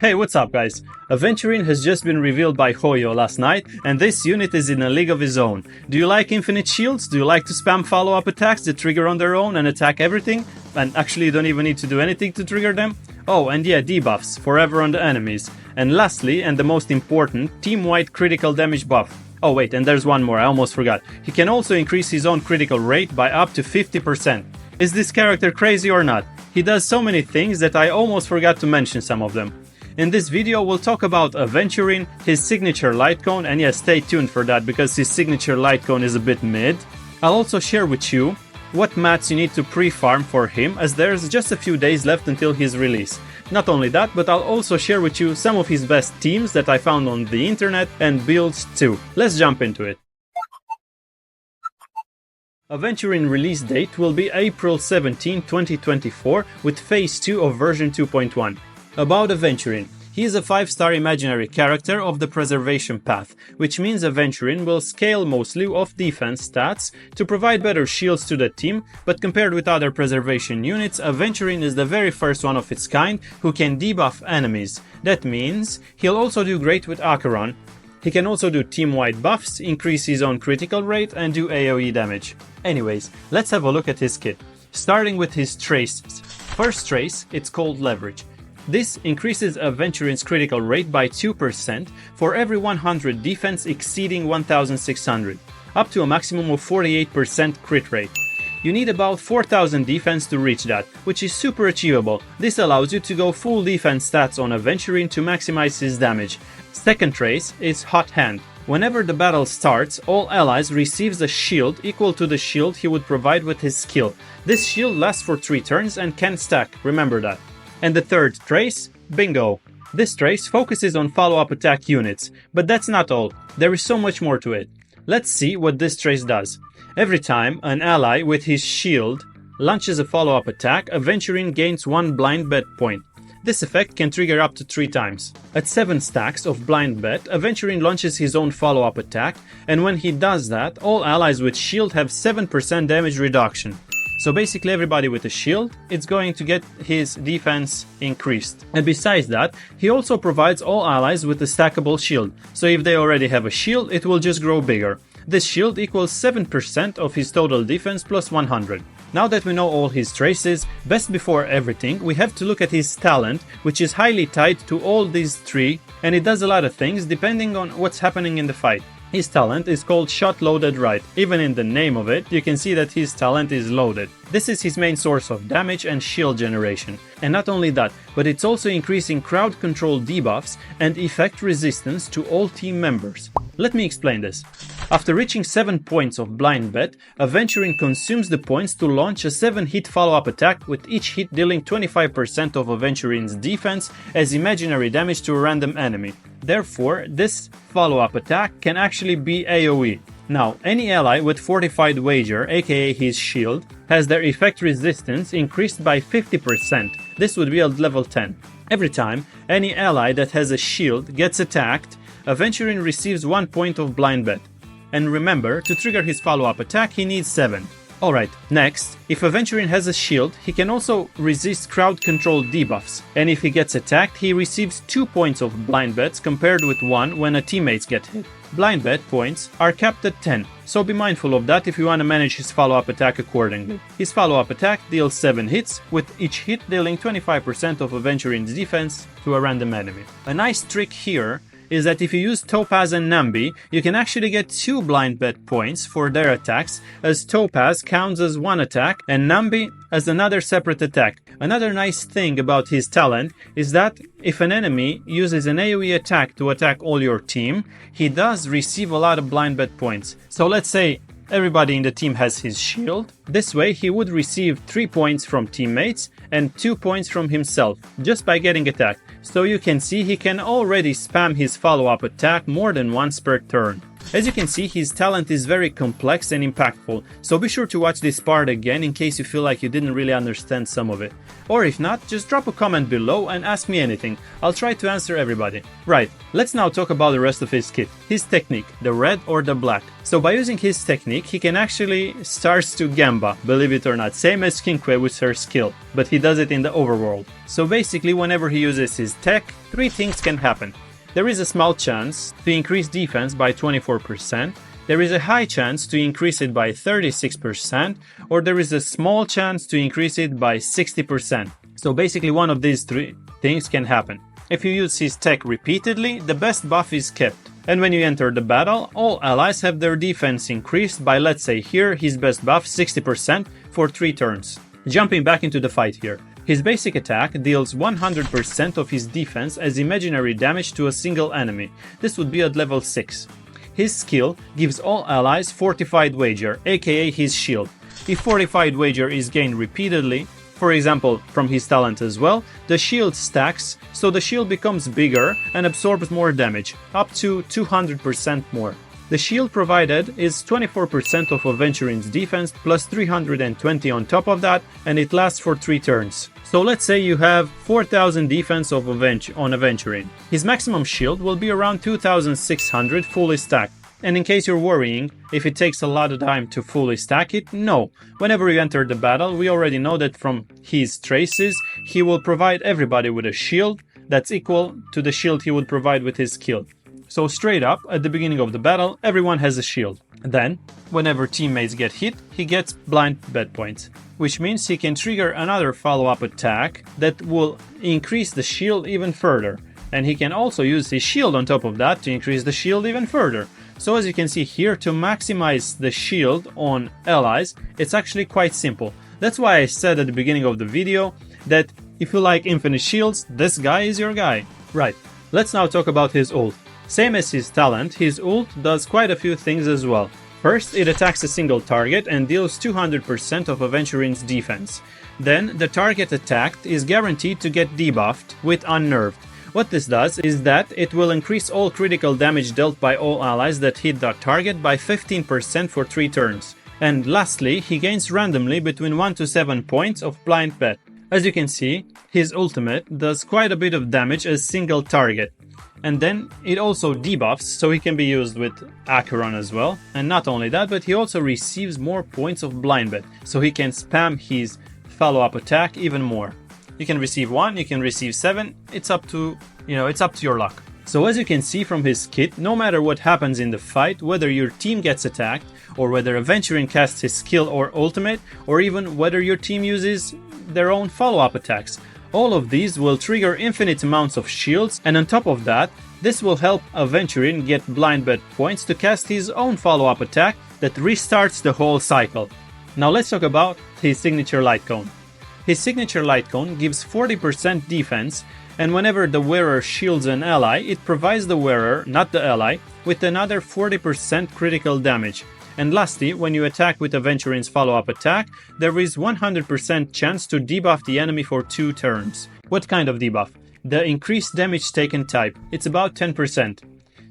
Hey, what's up guys? Aventurine has just been revealed by Hoyo last night, and this unit is in a league of his own. Do you like infinite shields? Do you like to spam follow-up attacks that trigger on their own and attack everything? And actually you don't even need to do anything to trigger them? Oh, and yeah, debuffs, forever on the enemies. And lastly, and the most important, team-wide critical damage buff. Oh wait, and there's one more, I almost forgot. He can also increase his own critical rate by up to 50%. Is this character crazy or not? He does so many things that I almost forgot to mention some of them. In this video we'll talk about Aventurine, his signature light cone, and yeah, stay tuned for that because his signature light cone is a bit mid. I'll also share with you what mats you need to pre-farm for him, as there's just a few days left until his release. Not only that, but I'll also share with you some of his best teams that I found on the internet and builds too. Let's jump into it. Aventurine release date will be April 17, 2024 with Phase 2 of version 2.1. About Aventurine. He is a 5-star imaginary character of the preservation path, which means Aventurine will scale mostly off defense stats to provide better shields to the team, but compared with other preservation units, Aventurine is the very first one of its kind who can debuff enemies. That means he'll also do great with Acheron. He can also do team-wide buffs, increase his own critical rate and do AoE damage. Anyways, let's have a look at his kit. Starting with his traces. First trace, it's called Leverage. This increases Aventurine's critical rate by 2% for every 100 defense exceeding 1600, up to a maximum of 48% crit rate. You need about 4000 defense to reach that, which is super achievable. This allows you to go full defense stats on Aventurine to maximize his damage. Second trace is Hot Hand. Whenever the battle starts, all allies receives a shield equal to the shield he would provide with his skill. This shield lasts for 3 turns and can stack, remember that. And the third trace, Bingo. This trace focuses on follow-up attack units, but that's not all. There is so much more to it. Let's see what this trace does. Every time an ally with his shield launches a follow-up attack, Aventurine gains 1 blind bet point. This effect can trigger up to 3 times. At 7 stacks of blind bet, Aventurine launches his own follow-up attack, and when he does that, all allies with shield have 7% damage reduction. So basically everybody with a shield, it's going to get his defense increased. And besides that, he also provides all allies with a stackable shield. So if they already have a shield, it will just grow bigger. This shield equals 7% of his total defense plus 100. Now that we know all his traces, best before everything, we have to look at his talent, which is highly tied to all these 3, and it does a lot of things depending on what's happening in the fight. His talent is called Shot Loaded Right. Even in the name of it, you can see that his talent is loaded. This is his main source of damage and shield generation. And not only that, but it's also increasing crowd control debuffs and effect resistance to all team members. Let me explain this. After reaching 7 points of blind bet, Aventurine consumes the points to launch a 7-hit follow-up attack, with each hit dealing 25% of Aventurine's defense as imaginary damage to a random enemy. Therefore, this follow-up attack can actually be AoE. Now, any ally with Fortified Wager, aka his shield, has their effect resistance increased by 50%. This would be at level 10. Every time any ally that has a shield gets attacked, Aventurine receives 1 point of blind bet. And remember, to trigger his follow-up attack he needs 7. Alright, next, if Aventurine has a shield, he can also resist crowd control debuffs, and if he gets attacked, he receives 2 points of blind bets compared with 1 when a teammates get hit. Blind bet points are capped at 10, so be mindful of that if you want to manage his follow-up attack accordingly. His follow-up attack deals 7 hits, with each hit dealing 25% of Aventurine's defense to a random enemy. A nice trick here is that if you use Topaz and Nambi, you can actually get 2 blind bet points for their attacks, as Topaz counts as 1 attack and Nambi as another separate attack. Another nice thing about his talent is that if an enemy uses an AoE attack to attack all your team, he does receive a lot of blind bet points. So let's say everybody in the team has his shield. This way he would receive 3 points from teammates and 2 points from himself, just by getting attacked. So you can see he can already spam his follow-up attack more than once per turn. As you can see, his talent is very complex and impactful, so be sure to watch this part again in case you feel like you didn't really understand some of it. Or if not, just drop a comment below and ask me anything, I'll try to answer everybody. Right, let's now talk about the rest of his kit. His technique, the red or the black. So by using his technique, he can actually starts to gamba, believe it or not, same as Kinkwe with her skill, but he does it in the overworld. So basically, whenever he uses his tech, three things can happen. There is a small chance to increase defense by 24%, there is a high chance to increase it by 36%, or there is a small chance to increase it by 60%. So basically one of these three things can happen. If you use his tech repeatedly, the best buff is kept. And when you enter the battle, all allies have their defense increased by, let's say here, his best buff 60% for 3 turns. Jumping back into the fight here. His basic attack deals 100% of his defense as imaginary damage to a single enemy. This would be at level 6. His skill gives all allies Fortified Wager, aka his shield. If Fortified Wager is gained repeatedly, for example from his talent as well, the shield stacks, so the shield becomes bigger and absorbs more damage, up to 200% more. The shield provided is 24% of Aventurine's defense plus 320 on top of that, and it lasts for 3 turns. So let's say you have 4000 defense on Aventurine. His maximum shield will be around 2600 fully stacked. And in case you're worrying if it takes a lot of time to fully stack it, no. Whenever you enter the battle, we already know that from his traces, he will provide everybody with a shield that's equal to the shield he would provide with his skill. So straight up, at the beginning of the battle, everyone has a shield. Then, whenever teammates get hit, he gets blind bet points, which means he can trigger another follow-up attack that will increase the shield even further. And he can also use his shield on top of that to increase the shield even further. So as you can see here, to maximize the shield on allies, it's actually quite simple. That's why I said at the beginning of the video that if you like infinite shields, this guy is your guy. Right, let's now talk about his ult. Same as his talent, his ult does quite a few things as well. First, it attacks a single target and deals 200% of Aventurine's defense. Then, the target attacked is guaranteed to get debuffed with Unnerved. What this does is that it will increase all critical damage dealt by all allies that hit that target by 15% for 3 turns. And lastly, he gains randomly between 1 to 7 points of blind bet. As you can see, his ultimate does quite a bit of damage as single target. And then it also debuffs, so he can be used with Acheron as well. And not only that, but he also receives more points of blind bet, so he can spam his follow-up attack even more. You can receive 1, you can receive 7, it's up to your luck. So as you can see from his kit, no matter what happens in the fight, whether your team gets attacked, or whether Aventurine casts his skill or ultimate, or even whether your team uses their own follow-up attacks, all of these will trigger infinite amounts of shields, and on top of that, this will help Aventurine get blind bet points to cast his own follow-up attack that restarts the whole cycle. Now let's talk about his signature light cone. His signature light cone gives 40% defense, and whenever the wearer shields an ally, it provides the wearer, not the ally, with another 40% critical damage. And lastly, when you attack with Aventurine's follow-up attack, there is 100% chance to debuff the enemy for 2 turns. What kind of debuff? The increased damage taken type. It's about 10%.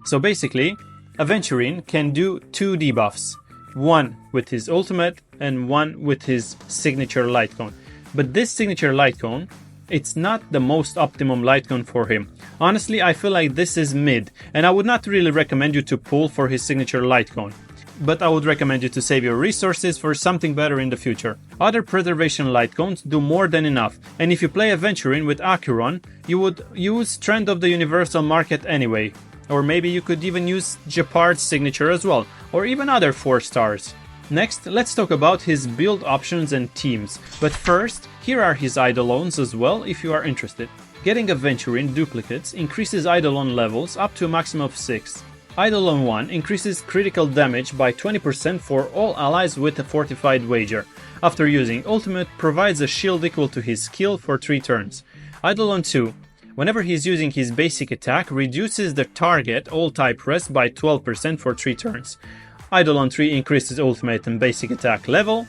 So basically, Aventurine can do 2 debuffs. One with his ultimate and one with his signature light cone. But this signature light cone, it's not the most optimum light cone for him. Honestly, I feel like this is mid, and I would not really recommend you to pull for his signature light cone. But I would recommend you to save your resources for something better in the future. Other preservation light cones do more than enough, and if you play Aventurine with Acheron, you would use Trend of the Universal Market anyway. Or maybe you could even use Japard's signature as well, or even other 4 stars. Next, let's talk about his build options and teams. But first, here are his Eidolons as well if you are interested. Getting Aventurine duplicates increases Eidolon levels up to a maximum of 6. Eidolon 1 increases critical damage by 20% for all allies with a Fortified Wager. After using ultimate, provides a shield equal to his skill for 3 turns. Eidolon 2, whenever he is using his basic attack, reduces the target all-type rest by 12% for 3 turns. Eidolon 3 increases ultimate and basic attack level.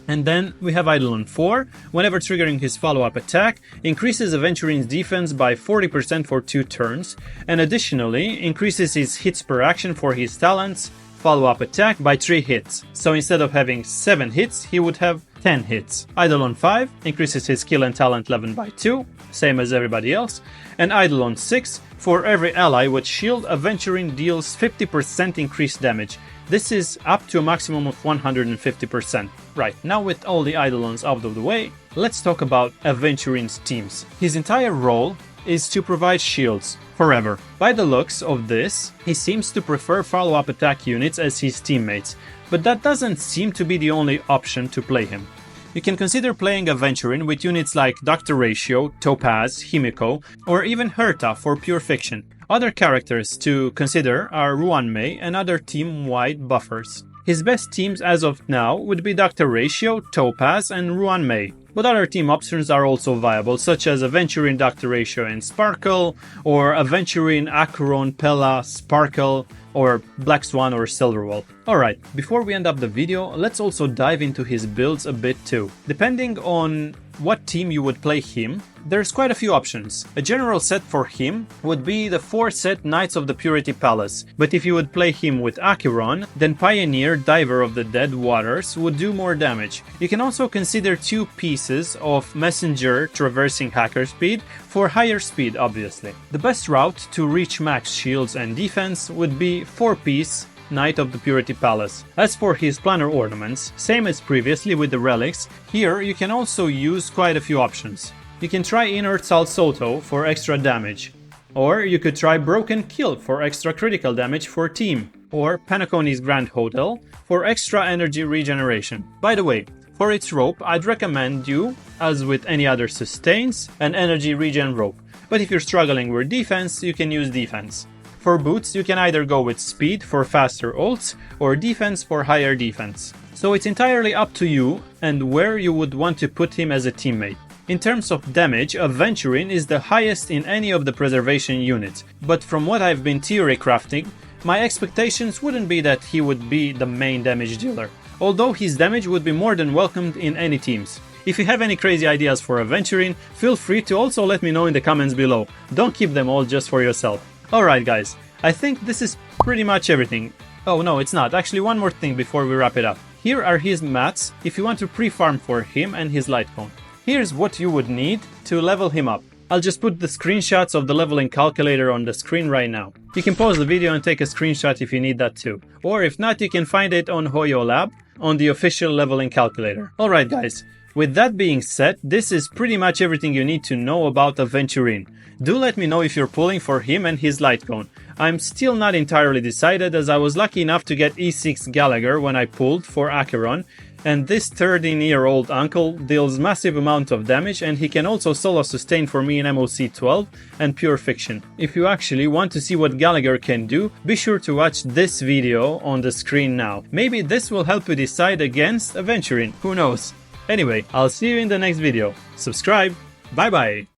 And then we have Eidolon 4, whenever triggering his follow-up attack, increases Aventurine's defense by 40% for 2 turns, and additionally increases his hits per action for his talent's follow-up attack by 3 hits. So instead of having 7 hits, he would have 10 hits. Eidolon 5 increases his skill and talent level by 2, same as everybody else, and Eidolon 6, for every ally with shield, Aventurine deals 50% increased damage. This is up to a maximum of 150%. Right, now with all the Eidolons out of the way, let's talk about Aventurine's teams. His entire role is to provide shields, forever. By the looks of this, he seems to prefer follow-up attack units as his teammates, but that doesn't seem to be the only option to play him. You can consider playing Aventurine with units like Dr. Ratio, Topaz, Himiko, or even Herta for pure fiction. Other characters to consider are Ruanmei and other team-wide buffers. His best teams as of now would be Dr. Ratio, Topaz, and Ruanmei. But other team options are also viable, such as Aventurine, Dr. Ratio, and Sparkle, or Aventurine, Acheron, Pella, Sparkle, or Black Swan or Silverwolf. Alright, before we end up the video, let's also dive into his builds a bit too. Depending on what team you would play him, there's quite a few options. A general set for him would be the 4-set Knights of the Purity Palace, but if you would play him with Acheron, then Pioneer, Diver of the Dead Waters would do more damage. You can also consider 2 pieces of Messenger traversing hacker speed for higher speed, obviously. The best route to reach max shields and defense would be 4-piece Knight of the Purity Palace. As for his planar ornaments, same as previously with the relics, here you can also use quite a few options. You can try Inert Sal Soto for extra damage, or you could try Broken Kill for extra critical damage for team, or Penacony's Grand Hotel for extra energy regeneration. By the way, for its rope, I'd recommend you, as with any other sustains, an energy regen rope, but if you're struggling with defense, you can use defense. For boots, you can either go with speed for faster ults or defense for higher defense. So it's entirely up to you and where you would want to put him as a teammate. In terms of damage, Aventurine is the highest in any of the preservation units, but from what I've been theory crafting, my expectations wouldn't be that he would be the main damage dealer, although his damage would be more than welcomed in any teams. If you have any crazy ideas for Aventurine, feel free to also let me know in the comments below. Don't keep them all just for yourself. Alright guys, I think this is pretty much everything. Oh no, it's not. Actually, one more thing before we wrap it up. Here are his mats if you want to pre-farm for him and his light cone. Here's what you would need to level him up. I'll just put the screenshots of the leveling calculator on the screen right now. You can pause the video and take a screenshot if you need that too. Or if not, you can find it on Hoyo Lab on the official leveling calculator. Alright guys, with that being said, this is pretty much everything you need to know about Aventurine. Do let me know if you're pulling for him and his light cone. I'm still not entirely decided, as I was lucky enough to get E6 Gallagher when I pulled for Acheron, and this 13-year-old uncle deals massive amount of damage, and he can also solo sustain for me in MOC 12 and Pure Fiction. If you actually want to see what Gallagher can do, be sure to watch this video on the screen now. Maybe this will help you decide against Aventurine, who knows. Anyway, I'll see you in the next video. Subscribe, bye bye!